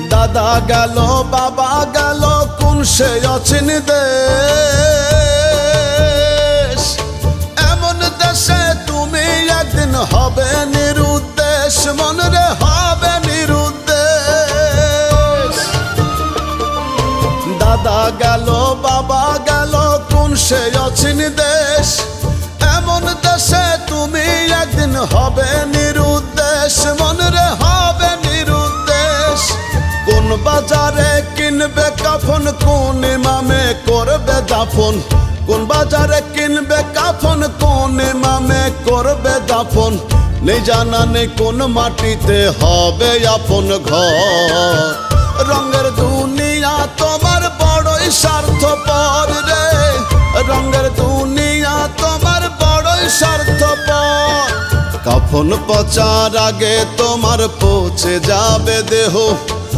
দাদা গেল বাবা গেল কোন সে অচিন দেশ, এমন দেশে তুমি একদিন হবে নিরুদ্দেশ, মন রে হবে নিরুদ্দেশ। দাদা গেল বাবা গেল কোন সে অচিন দেশ, এমন দেশে তুমি একদিন হবে নিরুদ্দেশ, মন রে হবে নিরুদ্দেশ। কোন বাজারে কিনবে কাফন, কোন ইমামে করবে দাফন, কোন বাজারে কিনবে কাফন, কোন ইমামে করবে দাফন, নেই জানা নেই কোন মাটিতে হবে আপন ঘর। রঙের দুনিয়া তোমার বড়ই স্বার্থপর রে, রঙের দুনিয়া তোমার বড়ই স্বার্থপর। কাফন পচার আগে তোমার পৌঁছে যাবে দেহ,